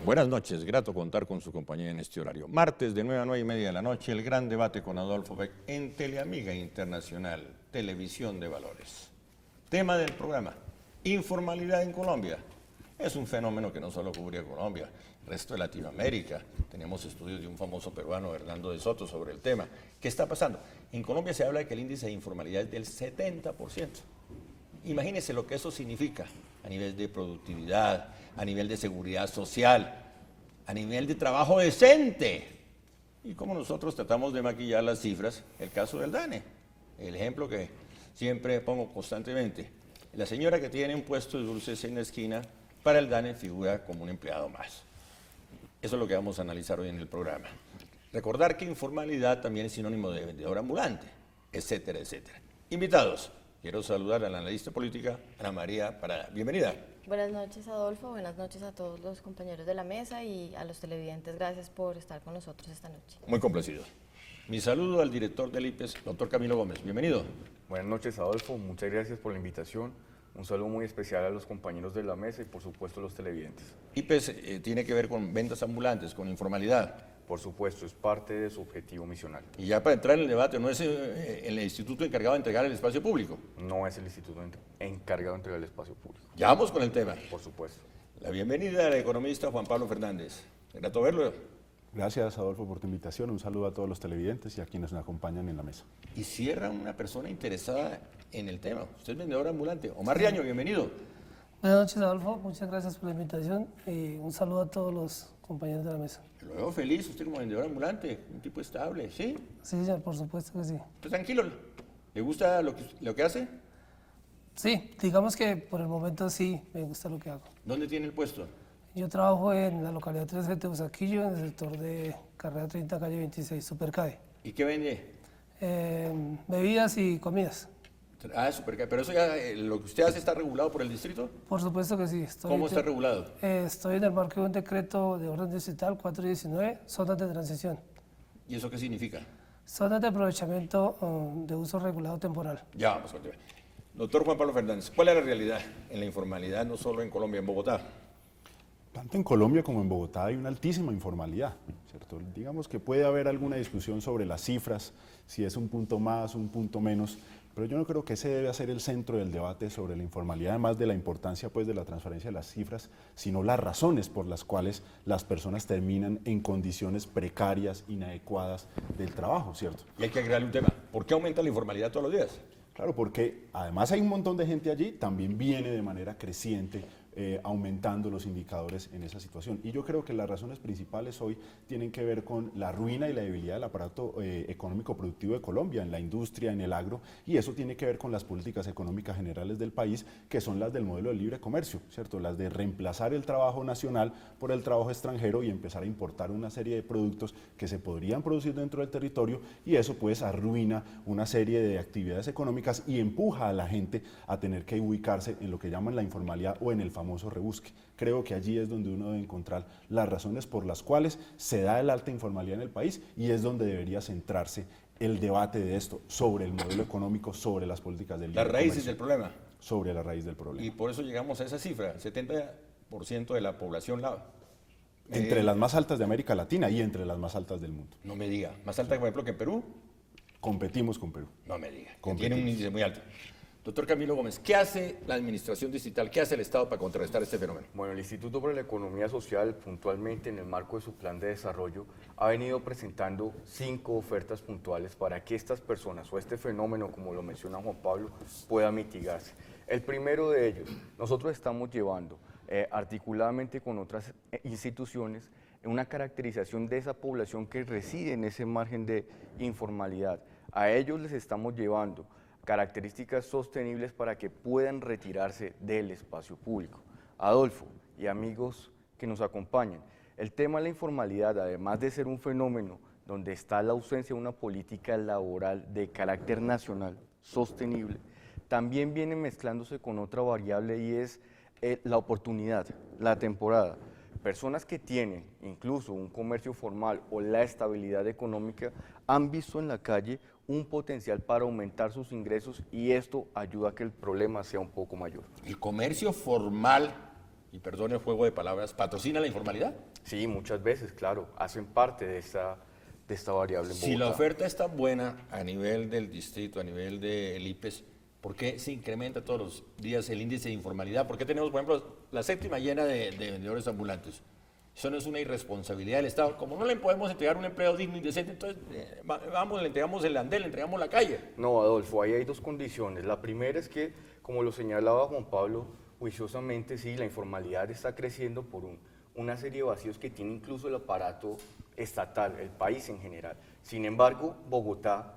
Buenas noches, grato contar con su compañía en este horario. Martes de 9 a 9 y media de la noche, el gran debate con Adolfo Beck en Teleamiga Internacional, Televisión de Valores. Tema del programa, informalidad en Colombia. Es un fenómeno que no solo cubre a Colombia, el resto de Latinoamérica. Tenemos estudios de un famoso peruano, Hernando de Soto, sobre el tema. ¿Qué está pasando? En Colombia se habla de que el índice de informalidad es del 70%. Imagínense lo que eso significa a nivel de productividad, a nivel de seguridad social, a nivel de trabajo decente. Y como nosotros tratamos de maquillar las cifras, el caso del DANE, el ejemplo que siempre pongo constantemente. La señora que tiene un puesto de dulces en la esquina, para el DANE figura como un empleado más. Eso es lo que vamos a analizar hoy en el programa. Recordar que informalidad también es sinónimo de vendedor ambulante, etcétera, etcétera. Invitados. Quiero saludar a la analista política, Ana María Parada. Bienvenida. Buenas noches, Adolfo. Buenas noches a todos los compañeros de la mesa y a los televidentes. Gracias por estar con nosotros esta noche. Muy complacido. Mi saludo al director del IPES, doctor Camilo Gómez. Bienvenido. Buenas noches, Adolfo. Muchas gracias por la invitación. Un saludo muy especial a los compañeros de la mesa y, por supuesto, a los televidentes. IPES tiene que ver con ventas ambulantes, con informalidad. Por supuesto, es parte de su objetivo misional. Y ya para entrar en el debate, ¿no es el instituto encargado de entregar el espacio público? No es el instituto encargado de entregar el espacio público. Ya vamos con el tema. Por supuesto. La bienvenida al economista Juan Pablo Fernández. Grato verlo. Gracias, Adolfo, por tu invitación. Un saludo a todos los televidentes y a quienes nos acompañan en la mesa. Y cierra una persona interesada en el tema. Usted es vendedor ambulante. Omar Riaño, bienvenido. Buenas noches, Adolfo. Muchas gracias por la invitación. Un saludo a todos los compañeros de la mesa. Lo veo feliz, usted como vendedor ambulante, un tipo estable, ¿sí? Sí, señor, por supuesto que sí. Pues tranquilo, ¿le gusta lo que hace? Sí, digamos que por el momento sí me gusta lo que hago. ¿Dónde tiene el puesto? Yo trabajo en la localidad 13 de Teusaquillo, en el sector de carrera 30, calle 26, Supercae. ¿Y qué vende? Bebidas y comidas. Ah, Supercae. ¿Pero eso ya, lo que usted hace está regulado por el distrito? Por supuesto que sí. ¿Cómo está regulado? Estoy en el marco de un decreto de orden distrital 419, zonas de transición. ¿Y eso qué significa? Zonas de aprovechamiento de uso regulado temporal. Ya vamos a continuar. Doctor Juan Pablo Fernández, ¿cuál es la realidad en la informalidad, no solo en Colombia, en Bogotá? Tanto en Colombia como en Bogotá hay una altísima informalidad, ¿cierto? Digamos que puede haber alguna discusión sobre las cifras, si es un punto más, un punto menos, pero yo no creo que ese debe ser el centro del debate sobre la informalidad, además de la importancia pues, de la transferencia de las cifras, sino las razones por las cuales las personas terminan en condiciones precarias, inadecuadas del trabajo, ¿cierto? Y hay que agregarle un tema. ¿Por qué aumenta la informalidad todos los días? Claro, porque además hay un montón de gente allí, también viene de manera creciente aumentando los indicadores en esa situación. Y yo creo que las razones principales hoy tienen que ver con la ruina y la debilidad del aparato económico productivo de Colombia, en la industria, en el agro, y eso tiene que ver con las políticas económicas generales del país, que son las del modelo de libre comercio, ¿cierto? Las de reemplazar el trabajo nacional por el trabajo extranjero y empezar a importar una serie de productos que se podrían producir dentro del territorio, y eso pues arruina una serie de actividades económicas y empuja a la gente a tener que ubicarse en lo que llaman la informalidad o en el famoso rebusque. Creo que allí es donde uno debe encontrar las razones por las cuales se da el alta informalidad en el país y es donde debería centrarse el debate de esto, sobre el modelo económico, sobre las políticas del libre Las raíces comercio, del problema. sobre la raíz del problema. Y por eso llegamos a esa cifra, 70% de la población entre las más altas de América Latina y entre las más altas del mundo. No me diga, más alta por ejemplo que en Perú. Competimos con Perú. No me diga, que tiene un índice muy alto. Doctor Camilo Gómez, ¿qué hace la administración distrital, qué hace el Estado para contrarrestar este fenómeno? Bueno, el Instituto para la Economía Social, puntualmente en el marco de su plan de desarrollo, ha venido presentando 5 ofertas puntuales para que estas personas o este fenómeno, como lo menciona Juan Pablo, pueda mitigarse. El primero de ellos, nosotros estamos llevando articuladamente con otras instituciones una caracterización de esa población que reside en ese margen de informalidad. A ellos les estamos llevando características sostenibles para que puedan retirarse del espacio público. Adolfo y amigos que nos acompañan, el tema de la informalidad, además de ser un fenómeno donde está la ausencia de una política laboral de carácter nacional sostenible, también viene mezclándose con otra variable y es la oportunidad, la temporada. Personas que tienen incluso un comercio formal o la estabilidad económica han visto en la calle un potencial para aumentar sus ingresos y esto ayuda a que el problema sea un poco mayor. El comercio formal y perdone el juego de palabras, patrocina la informalidad? Sí, muchas veces, claro, hacen parte de esta variable en Si la Bogotá. oferta es tan buena a nivel del distrito, a nivel del IPES, ¿por qué se incrementa todos los días el índice de informalidad? ¿Por qué tenemos, por ejemplo, la séptima llena de vendedores ambulantes? Eso no es una irresponsabilidad del Estado. Como no le podemos entregar un empleo digno y decente, entonces vamos, le entregamos el andén, le entregamos la calle. No, Adolfo, ahí hay dos condiciones. La primera es que, como lo señalaba Juan Pablo, juiciosamente sí, la informalidad está creciendo por una serie de vacíos que tiene incluso el aparato estatal, el país en general. Sin embargo, Bogotá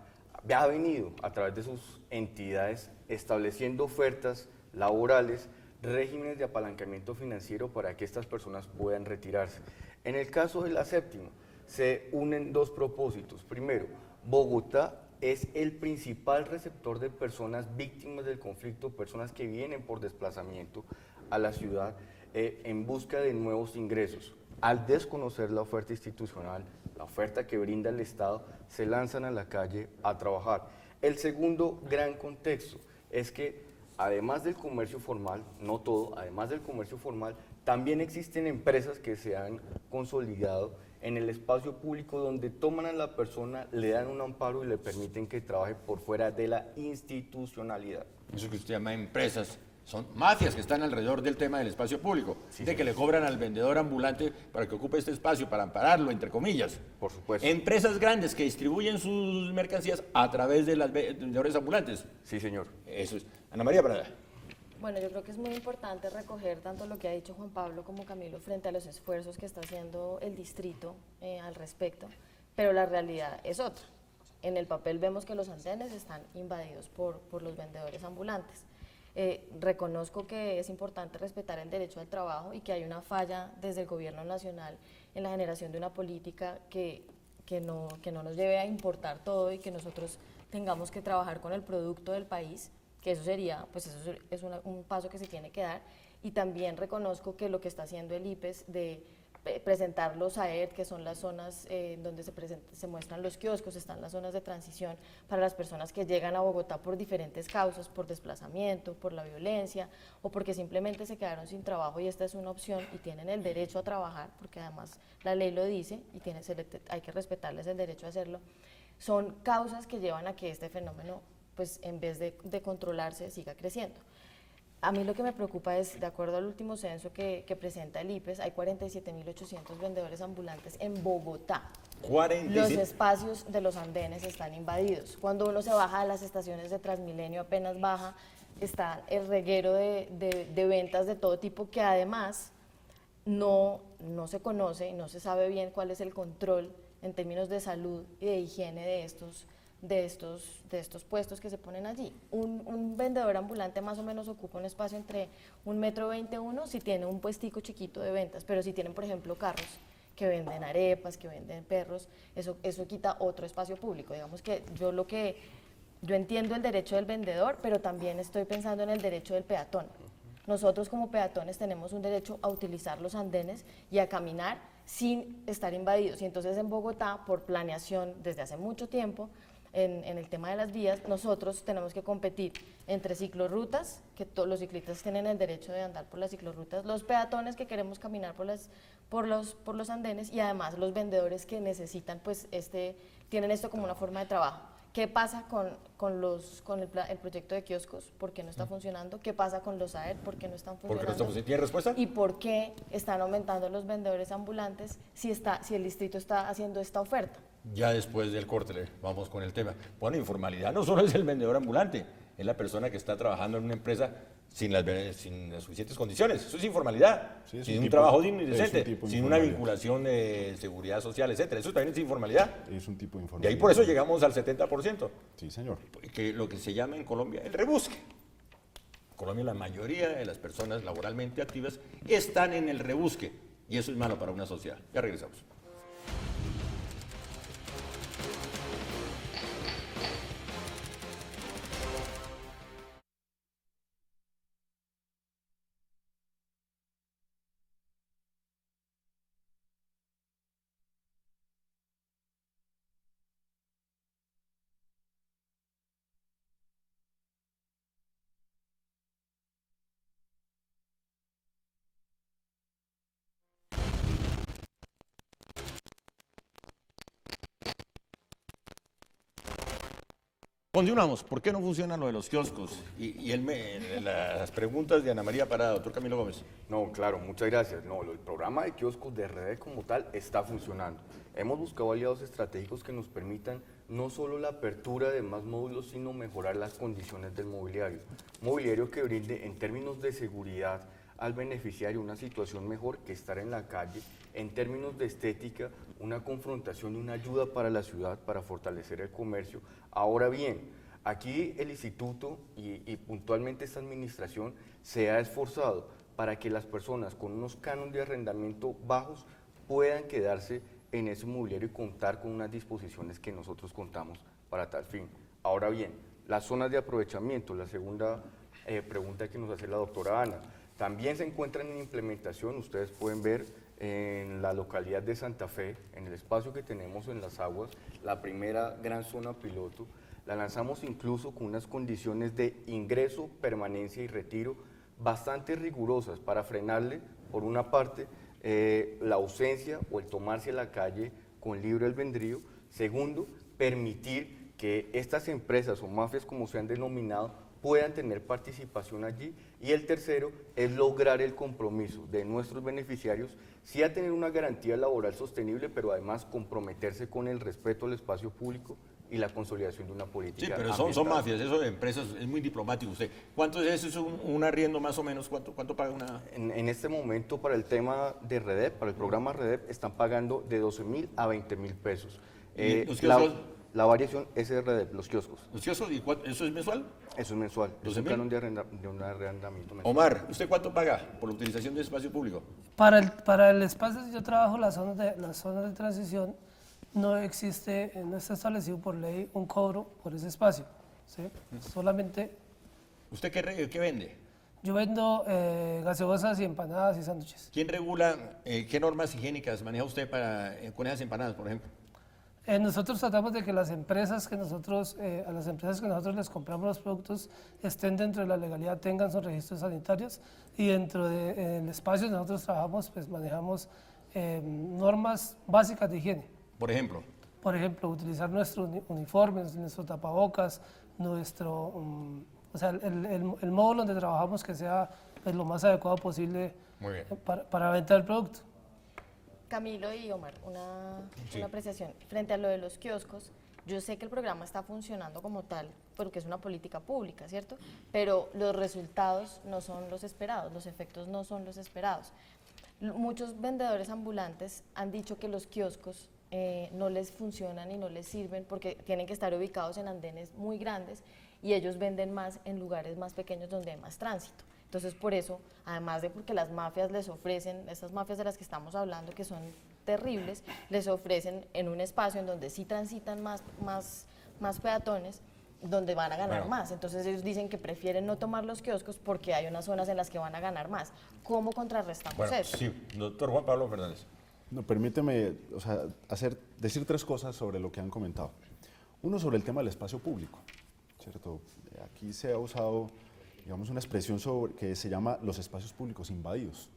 ha venido a través de sus entidades estableciendo ofertas laborales, regímenes de apalancamiento financiero para que estas personas puedan retirarse. En el caso de la séptima, se unen dos propósitos. Primero, Bogotá es el principal receptor de personas víctimas del conflicto, personas que vienen por desplazamiento a la ciudad en busca de nuevos ingresos. Al desconocer la oferta institucional, la oferta que brinda el Estado, se lanzan a la calle a trabajar. El segundo gran contexto es que además del comercio formal, no todo, además del comercio formal, también existen empresas que se han consolidado en el espacio público donde toman a la persona, le dan un amparo y le permiten que trabaje por fuera de la institucionalidad. Eso que usted llama empresas, son mafias que están alrededor del tema del espacio público, de que le cobran al vendedor ambulante para que ocupe este espacio, para ampararlo, entre comillas. Por supuesto. Empresas grandes que distribuyen sus mercancías a través de los vendedores ambulantes. Sí, señor. Eso es. Ana María Prada. Bueno, yo creo que es muy importante recoger tanto lo que ha dicho Juan Pablo como Camilo frente a los esfuerzos que está haciendo el distrito al respecto, pero la realidad es otra. En el papel vemos que los andenes están invadidos por los vendedores ambulantes. Reconozco que es importante respetar el derecho al trabajo y que hay una falla desde el gobierno nacional en la generación de una política que no nos lleve a importar todo y que nosotros tengamos que trabajar con el producto del país, que eso sería, pues eso es un paso que se tiene que dar. Y también reconozco que lo que está haciendo el IPES de presentar los AER, que son las zonas donde se muestran los kioscos, están las zonas de transición para las personas que llegan a Bogotá por diferentes causas, por desplazamiento, por la violencia o porque simplemente se quedaron sin trabajo y esta es una opción y tienen el derecho a trabajar, porque además la ley lo dice y hay que respetarles el derecho a hacerlo. Son causas que llevan a que este fenómeno, pues en vez de controlarse, siga creciendo. A mí lo que me preocupa es, de acuerdo al último censo que presenta el IPES, hay 47.800 vendedores ambulantes en Bogotá. 47. Los espacios de los andenes están invadidos. Cuando uno se baja de las estaciones de Transmilenio, apenas baja, está el reguero de ventas de todo tipo que además no se conoce y no se sabe bien cuál es el control en términos de salud y de higiene de estos puestos que se ponen allí. Un vendedor ambulante más o menos ocupa un espacio entre 1,21 m si tiene un puestico chiquito de ventas, pero si tienen, por ejemplo, carros que venden arepas, que venden perros, eso quita otro espacio público. Digamos que yo entiendo el derecho del vendedor, pero también estoy pensando en el derecho del peatón. Nosotros como peatones tenemos un derecho a utilizar los andenes y a caminar sin estar invadidos. Y entonces en Bogotá, por planeación desde hace mucho tiempo, en el tema de las vías, nosotros tenemos que competir entre ciclorrutas, que los ciclistas tienen el derecho de andar por las ciclorrutas, los peatones que queremos caminar por los andenes y además los vendedores que necesitan, pues tienen esto como una forma de trabajo. ¿Qué pasa con el proyecto de kioscos? ¿Por qué no está funcionando? ¿Qué pasa con los AER? ¿Por qué no están funcionando? ¿Tiene respuesta? ¿Y por qué están aumentando los vendedores ambulantes si el distrito está haciendo esta oferta? Ya después del corte vamos con el tema. Bueno, informalidad no solo es el vendedor ambulante, es la persona que está trabajando en una empresa sin las suficientes condiciones. Eso es informalidad, Sí, es sin un un tipo- trabajo digno y es un decente, tipo de sin una informalidad. vinculación de seguridad social, etcétera. Eso también es informalidad. Es un tipo de Y informalidad. ahí por eso llegamos al 70%, Sí, señor. que lo que se llama en Colombia el rebusque. En Colombia la mayoría de las personas laboralmente activas están en el rebusque y eso es malo para una sociedad. Ya regresamos. Continuamos. ¿Por qué no funciona lo de los kioscos? Las preguntas de Ana María Parada, doctor Camilo Gómez. No, claro, muchas gracias. No, el programa de kioscos de RD como tal está funcionando. Hemos buscado aliados estratégicos que nos permitan no solo la apertura de más módulos, sino mejorar las condiciones del mobiliario. Mobiliario que brinde en términos de seguridad al beneficiario una situación mejor que estar en la calle, en términos de estética, una confrontación y una ayuda para la ciudad para fortalecer el comercio. Ahora bien, aquí el instituto y puntualmente esta administración se ha esforzado para que las personas con unos cánones de arrendamiento bajos puedan quedarse en ese mobiliario y contar con unas disposiciones que nosotros contamos para tal fin. Ahora bien, las zonas de aprovechamiento, la segunda pregunta que nos hace la doctora Ana, también se encuentran en implementación. Ustedes pueden ver en la localidad de Santa Fe, en el espacio que tenemos en Las Aguas, la primera gran zona piloto. La lanzamos incluso con unas condiciones de ingreso, permanencia y retiro bastante rigurosas para frenarle, por una parte, la ausencia o el tomarse a la calle con libre albedrío. Segundo, permitir que estas empresas o mafias, como se han denominado, puedan tener participación allí. Y el tercero es lograr el compromiso de nuestros beneficiarios, sí a tener una garantía laboral sostenible, pero además comprometerse con el respeto al espacio público y la consolidación de una política. Sí, pero son mafias, eso de empresas es muy diplomático. Usted, ¿cuánto es eso? ¿Es un arriendo más o menos? ¿Cuánto paga una? En este momento, para el tema de REDEP, para el programa REDEP, están pagando de 12.000 a 20.000 pesos. ¿Y los kioscos? La variación es de REDEP, los kioscos. ¿Los kioscos? ¿Y eso es mensual? Eso es mensual. Es un 12.000. canon de un arrendamiento mensual. Omar, ¿usted cuánto paga por la utilización del espacio público? Para el espacio que yo trabajo, las zonas de transición, no existe, no está establecido por ley un cobro por ese espacio, ¿sí? Solamente ¿Usted qué vende? yo vendo gaseosas y empanadas y sándwiches. ¿Quién regula, qué normas higiénicas maneja usted con esas empanadas, por ejemplo? Nosotros tratamos de que las empresas que nosotros, a las empresas que nosotros les compramos los productos estén dentro de la legalidad, tengan sus registros sanitarios, y dentro del espacio que nosotros trabajamos, pues manejamos normas básicas de higiene. Por ejemplo. Por ejemplo, utilizar nuestros uniformes, nuestro tapabocas, o sea, el módulo donde trabajamos que sea pues, lo más adecuado posible. Muy bien. Para vender el producto. Camilo y Omar, una apreciación. Frente a lo de los kioscos, yo sé que el programa está funcionando como tal, porque es una política pública, ¿cierto? Pero los resultados no son los esperados, los efectos no son los esperados. Muchos vendedores ambulantes han dicho que los kioscos no les funcionan y no les sirven porque tienen que estar ubicados en andenes muy grandes y ellos venden más en lugares más pequeños donde hay más tránsito. Entonces, por eso, además de porque las mafias les ofrecen, estas mafias de las que estamos hablando, que son terribles, les ofrecen en un espacio en donde sí transitan más peatones, donde van a ganar más. Entonces, ellos dicen que prefieren no tomar los kioscos porque hay unas zonas en las que van a ganar más. ¿Cómo contrarrestamos eso? Sí, doctor Juan Pablo Fernández. No, permíteme decir tres cosas sobre lo que han comentado. Uno, sobre el tema del espacio público, ¿cierto? Aquí se ha usado, digamos, una expresión que se llama los espacios públicos invadidos.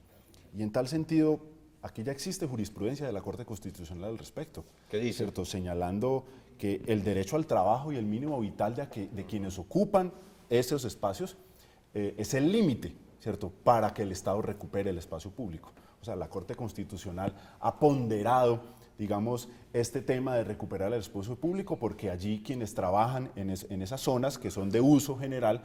Y en tal sentido, aquí ya existe jurisprudencia de la Corte Constitucional al respecto. ¿Qué dice? ¿Cierto? Señalando que el derecho al trabajo y el mínimo vital de quienes ocupan esos espacios es el límite, ¿cierto?, para que el Estado recupere el espacio público. O sea, la Corte Constitucional ha ponderado, digamos, este tema de recuperar el espacio público porque allí quienes trabajan en esas zonas que son de uso general,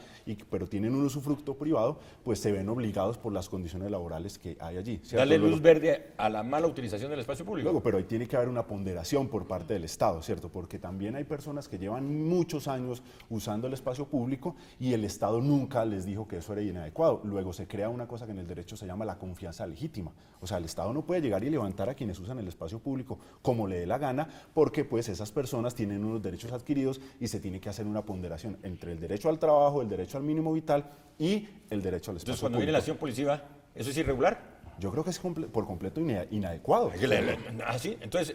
pero tienen un usufructo privado, pues se ven obligados por las condiciones laborales que hay allí, ¿cierto? Darle luz verde a la mala utilización del espacio público. Luego, pero ahí tiene que haber una ponderación por parte del Estado, ¿cierto? Porque también hay personas que llevan muchos años usando el espacio público y el Estado nunca les dijo que eso era inadecuado. Luego se crea una cosa que en el derecho se llama la confianza legítima. O sea, el Estado no puede llegar y levantar a quienes usan el espacio público como le dé la gana, porque pues esas personas tienen unos derechos adquiridos y se tiene que hacer una ponderación entre el derecho al trabajo, el derecho al mínimo vital y el derecho al espacio Entonces, cuando público. viene la acción policiva, ¿eso es irregular? Yo creo que es por completo inadecuado. ¿Ah, sí? Entonces,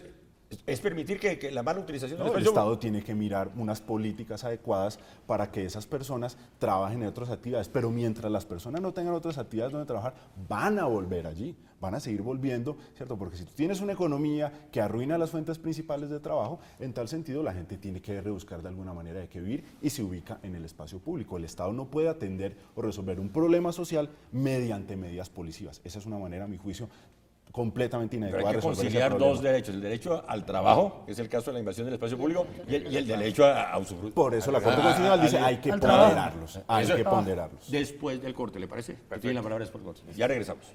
Es permitir que la mala utilización del No, el espacio Estado tiene que mirar unas políticas adecuadas para que esas personas trabajen en otras actividades, pero mientras las personas no tengan otras actividades donde trabajar, van a volver allí, van a seguir volviendo, ¿cierto? Porque si tú tienes una economía que arruina las fuentes principales de trabajo, en tal sentido la gente tiene que rebuscar de alguna manera de qué vivir y se ubica en el espacio público. El Estado no puede atender o resolver un problema social mediante medidas policivas. Esa es una manera, a mi juicio, completamente Pero inadecuada hay de que resolver ese conciliar problema. dos derechos, el derecho al trabajo, que es el caso de la invasión del espacio público, y el derecho a usufrucir. Por eso la Corte Constitucional dice hay que al trabajo. ponderarlos, hay Eso- que ponderarlos. Después del corte, ¿le parece? Tiene la palabra después del corte. Ya regresamos.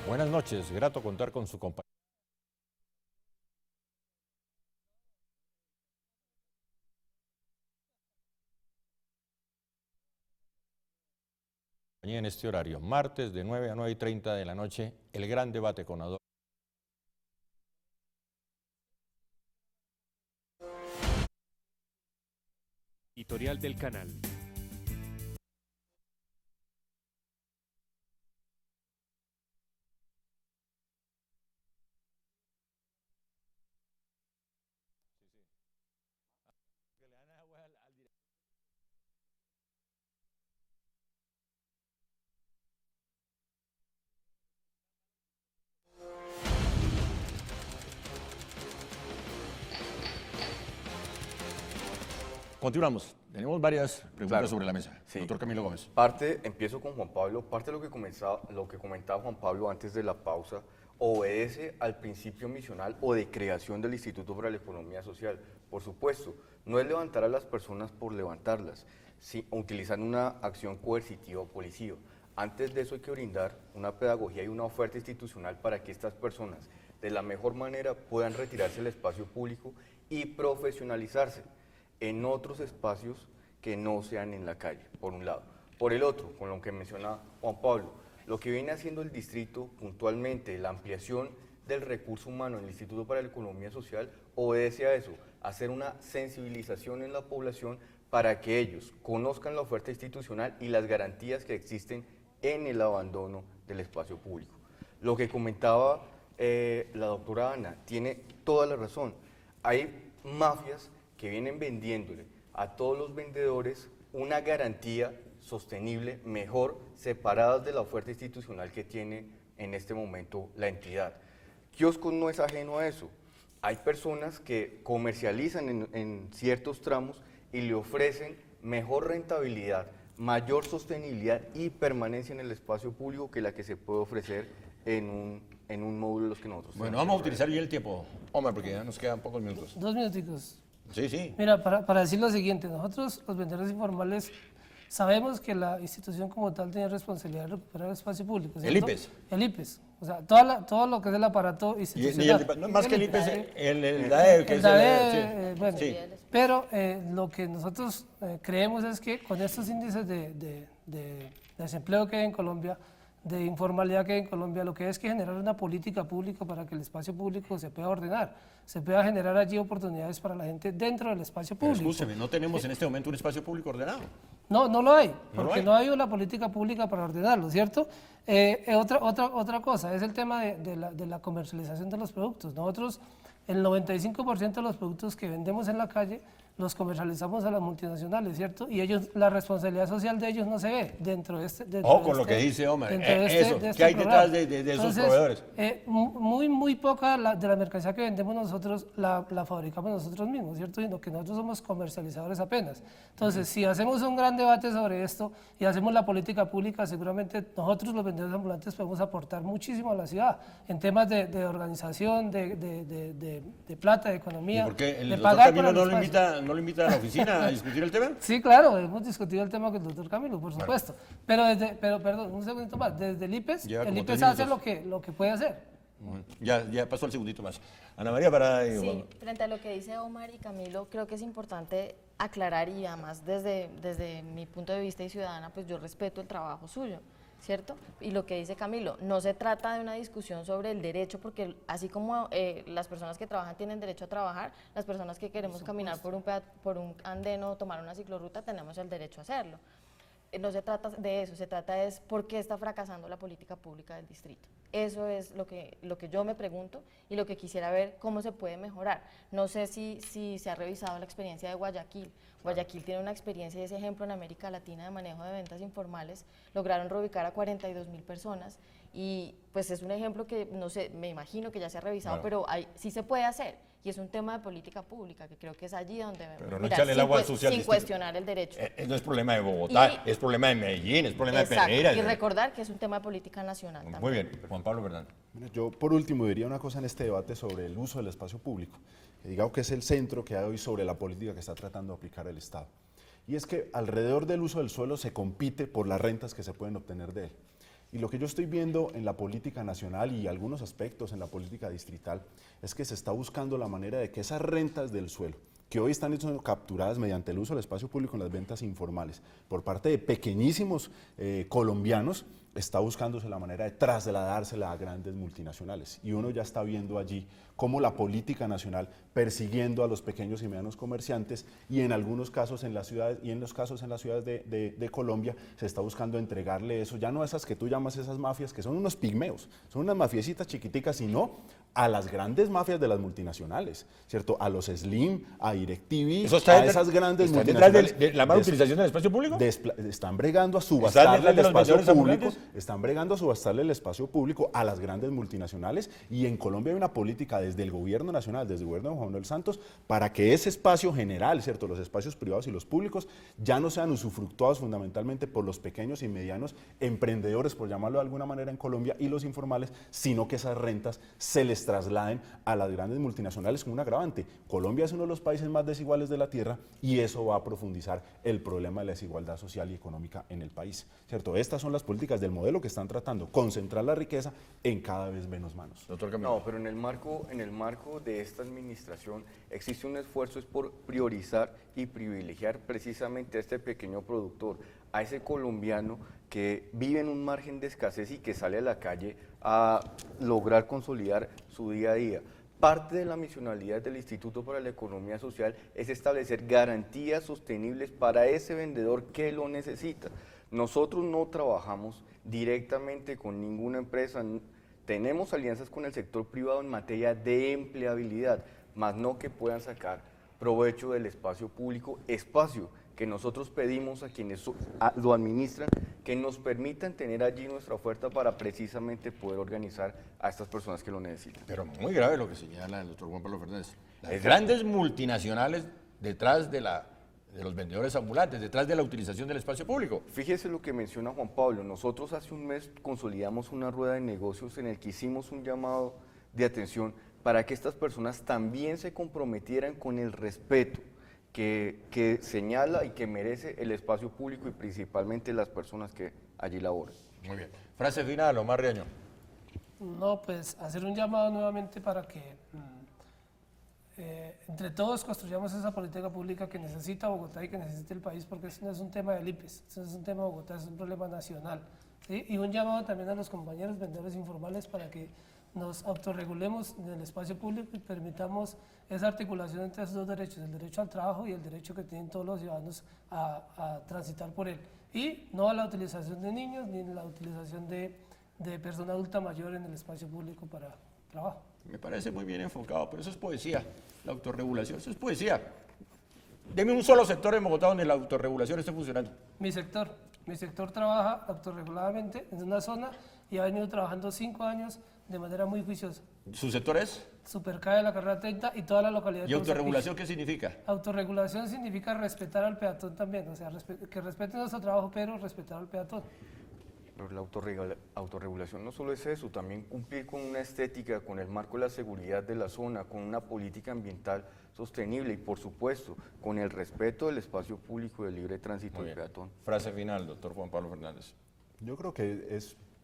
Buenas noches, grato contar con su compañía en este horario, martes de 9 a 9:30 de la noche, el gran debate con Adolfo. Editorial del canal. Continuamos. Tenemos varias preguntas Claro. sobre la mesa. Sí. Doctor Camilo Gómez. Empiezo con Juan Pablo, parte de lo que comentaba Juan Pablo antes de la pausa, obedece al principio misional o de creación del Instituto para la Economía Social. Por supuesto, no es levantar a las personas por levantarlas, utilizando una acción coercitiva o policiva. Antes de eso hay que brindar una pedagogía y una oferta institucional para que estas personas de la mejor manera puedan retirarse del espacio público y profesionalizarse en otros espacios que no sean en la calle, por un lado. Por el otro, con lo que menciona Juan Pablo, lo que viene haciendo el distrito puntualmente, la ampliación del recurso humano en el Instituto para la Economía Social, obedece a eso, hacer una sensibilización en la población para que ellos conozcan la oferta institucional y las garantías que existen en el abandono del espacio público. Lo que comentaba la doctora Ana tiene toda la razón. Hay mafias que vienen vendiéndole a todos los vendedores una garantía sostenible, mejor, separadas de la oferta institucional que tiene en este momento la entidad. Kioscos no es ajeno a eso. Hay personas que comercializan en ciertos tramos y le ofrecen mejor rentabilidad, mayor sostenibilidad y permanencia en el espacio público que la que se puede ofrecer en un módulo de los que nosotros Bueno, tenemos. vamos a utilizar ya el tiempo, Omar, porque ya nos quedan pocos minutos. 2 minuticos. Sí, sí. Mira, para decir lo siguiente, nosotros los vendedores informales sabemos que la institución como tal tiene responsabilidad de recuperar el espacio público. El ¿cierto? IPES. El IPES. O sea, todo lo que es el aparato Y institucional. no, más que el IPES, el DAE, DAE, que es DAE, bueno, sí. pero lo que nosotros creemos es que con estos índices de desempleo que hay en Colombia, de informalidad que hay en Colombia, lo que hay es que generar una política pública para que el espacio público se pueda ordenar, se pueda generar allí oportunidades para la gente dentro del espacio Pero público. escúcheme, no tenemos en este momento un espacio público ordenado. No, no lo hay, No lo porque hay. no hay una política pública para ordenarlo, ¿cierto? Otra cosa es el tema de la comercialización de los productos. Nosotros, el 95% de los productos que vendemos en la calle los comercializamos a las multinacionales, ¿cierto? Y ellos, la responsabilidad social de ellos no se ve dentro de este. Con lo que dice Omar, eso, ¿qué hay detrás de esos proveedores? Muy poca de la mercancía que vendemos nosotros la fabricamos nosotros mismos, ¿cierto? Sino que nosotros somos comercializadores apenas. Entonces, si hacemos un gran debate sobre esto y hacemos la política pública, seguramente nosotros los vendedores ambulantes podemos aportar muchísimo a la ciudad en temas de organización, de plata, de economía. ¿Y por qué el de doctor pagar por Camilo el espacio. no lo invita a la oficina a discutir el tema? Sí, claro, hemos discutido el tema con el doctor Camilo, por supuesto. Pero perdón, un segundito más. Desde el IPES, Lleva el como IPES 3 hace minutos. lo que puede hacer. Bueno, ya pasó el segundito más. Ana María para... Sí, frente a lo que dice Omar y Camilo, creo que es importante aclarar y además desde mi punto de vista y ciudadana, pues yo respeto el trabajo suyo, ¿cierto? Y lo que dice Camilo, no se trata de una discusión sobre el derecho, porque así como las personas que trabajan tienen derecho a trabajar, las personas que queremos caminar por un andén o tomar una ciclorruta tenemos el derecho a hacerlo. no se trata de eso, se trata es por qué está fracasando la política pública del distrito. Eso es lo que yo me pregunto y lo que quisiera ver cómo se puede mejorar. No sé si se ha revisado la experiencia de Guayaquil. Guayaquil tiene una experiencia y ese ejemplo en América Latina de manejo de ventas informales. Lograron reubicar a 42.000 personas y pues es un ejemplo que no sé, me imagino que ya se ha revisado, Claro. pero sí se puede hacer. Y es un tema de política pública, que creo que es allí donde Pero no echarle el agua sucia al sin distrito. cuestionar el derecho. No es problema de Bogotá, Y- es problema de Medellín, es problema Exacto, de Pereira. y recordar que es un tema de política nacional también. Muy bien, Juan Pablo Fernández. Mira, yo por último diría una cosa en este debate sobre el uso del espacio público, que digamos que es el centro que hay hoy sobre la política que está tratando de aplicar el Estado. Y es que alrededor del uso del suelo se compite por las rentas que se pueden obtener de él. Y lo que yo estoy viendo en la política nacional y algunos aspectos en la política distrital es que se está buscando la manera de que esas rentas del suelo, que hoy están siendo capturadas mediante el uso del espacio público en las ventas informales por parte de pequeñísimos colombianos, está buscándose la manera de trasladársela a grandes multinacionales. Y uno ya está viendo allí cómo la política nacional persiguiendo a los pequeños y medianos comerciantes y en algunos casos en las ciudades y en los casos en las ciudades de Colombia se está buscando entregarle eso, ya no a esas que tú llamas esas mafias que son unos pigmeos, son unas mafiecitas chiquiticas, sino a las grandes mafias de las multinacionales, ¿cierto? A los Slim, a DirecTV, ¿Eso está a esas grandes está detrás multinacionales. de la mala utilización del espacio público? Están bregando a ¿Están subastarle detrás el de los espacio vendedores público, ambulantes? están bregando a subastarle el espacio público a las grandes multinacionales y en Colombia hay una política desde el gobierno nacional, desde el gobierno de Juan Manuel Santos, para que ese espacio general, ¿cierto? Los espacios privados y los públicos ya no sean usufructuados fundamentalmente por los pequeños y medianos emprendedores, por llamarlo de alguna manera en Colombia, y los informales, sino que esas rentas se les trasladen a las grandes multinacionales como un agravante. Colombia es uno de los países más desiguales de la tierra y eso va a profundizar el problema de la desigualdad social y económica en el país, ¿cierto? Estas son las políticas del modelo que están tratando, concentrar la riqueza en cada vez menos manos. Doctor Camilo. No, pero en el marco de esta administración existe un esfuerzo es por priorizar y privilegiar precisamente a este pequeño productor, a ese colombiano que vive en un margen de escasez y que sale a la calle a lograr consolidar su día a día. Parte de la misionalidad del Instituto para la Economía Social es establecer garantías sostenibles para ese vendedor que lo necesita. Nosotros no trabajamos directamente con ninguna empresa, tenemos alianzas con el sector privado en materia de empleabilidad, más no que puedan sacar provecho del espacio público, espacio que nosotros pedimos a quienes lo administran, que nos permitan tener allí nuestra oferta para precisamente poder organizar a estas personas que lo necesitan. Pero muy grave lo que señala el doctor Juan Pablo Fernández. Las grandes multinacionales detrás de los vendedores ambulantes, detrás de la utilización del espacio público. Fíjese lo que menciona Juan Pablo, nosotros hace un mes consolidamos una rueda de negocios en el que hicimos un llamado de atención para que estas personas también se comprometieran con el respeto que señala y que merece el espacio público y principalmente las personas que allí laboran. Muy bien. Frase final, Omar Riaño. No, pues hacer un llamado nuevamente para que entre todos construyamos esa política pública que necesita Bogotá y que necesita el país, porque eso no es un tema del IPES, eso no es un tema de Bogotá, es un problema nacional. ¿Sí? Y un llamado también a los compañeros vendedores informales para que nos autorregulemos en el espacio público y permitamos esa articulación entre esos dos derechos, el derecho al trabajo y el derecho que tienen todos los ciudadanos a transitar por él. Y no a la utilización de niños ni la utilización de persona adulta mayor en el espacio público para trabajo. Me parece muy bien enfocado, pero eso es poesía. La autorregulación, eso es poesía. Deme un solo sector en Bogotá donde la autorregulación esté funcionando. Mi sector trabaja autorreguladamente en una zona y ha venido trabajando 5 años de manera muy juiciosa. ¿Su sector es? Supercae de la carrera 30 y toda la localidad. ¿Y autorregulación qué significa? Autorregulación significa respetar al peatón también, o sea, que respeten nuestro trabajo, pero respetar al peatón. Pero la autorregulación no solo es eso, también cumplir con una estética, con el marco de la seguridad de la zona, con una política ambiental sostenible y, por supuesto, con el respeto del espacio público y del libre tránsito Muy del bien. peatón. Frase final, doctor Juan Pablo Fernández. Yo creo que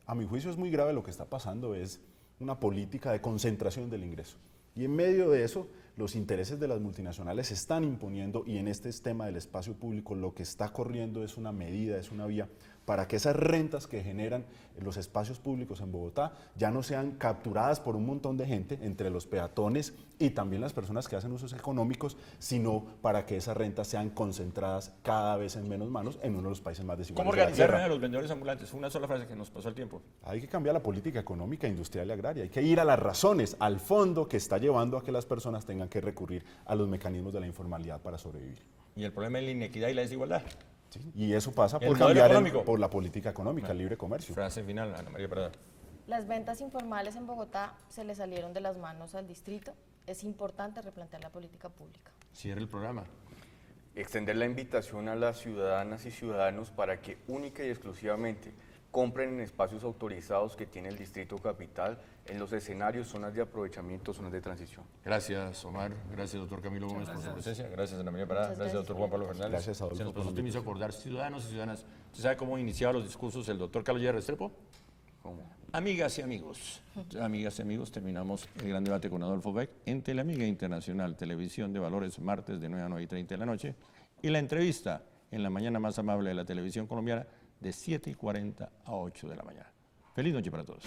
a mi juicio es muy grave lo que está pasando, es una política de concentración del ingreso. Y en medio de eso, los intereses de las multinacionales se están imponiendo y en este tema del espacio público lo que está corriendo es una medida, es una vía para que esas rentas que generan los espacios públicos en Bogotá ya no sean capturadas por un montón de gente, entre los peatones y también las personas que hacen usos económicos, sino para que esas rentas sean concentradas cada vez en menos manos en uno de los países más desiguales ¿Cómo de la organizar Tierra. a los vendedores ambulantes? Una sola frase que nos pasó el tiempo. Hay que cambiar la política económica, industrial y agraria. Hay que ir a las razones, al fondo que está llevando a que las personas tengan que recurrir a los mecanismos de la informalidad para sobrevivir. Y el problema es la inequidad y la desigualdad. ¿Sí? Y eso pasa ¿El por modelo cambiar económico? por la política económica, el libre comercio. Frase final, Ana María Prada. Las ventas informales en Bogotá se le salieron de las manos al distrito. Es importante replantear la política pública. Cierre el programa. Extender la invitación a las ciudadanas y ciudadanos para que única y exclusivamente compren en espacios autorizados que tiene el Distrito Capital, en los escenarios, zonas de aprovechamiento, zonas de transición. Gracias, Omar. Gracias, doctor Camilo Gómez, por su presencia. Gracias, Ana María Parada. Muchas Gracias, doctor Juan Pablo Fernández. Gracias, Adolfo, Se nos por pasó la usted me hizo acordar, ciudadanos y ciudadanas. ¿Usted sabe cómo iniciaba los discursos el doctor Carlos Lleras Restrepo? ¿Cómo? Amigas y amigos, terminamos el gran debate con Adolfo Beck en Teleamiga Internacional, Televisión de Valores, martes de 9 a 9:30 de la noche, y la entrevista en la mañana más amable de la televisión colombiana de 7:40 a 8 de la mañana. Feliz noche para todos.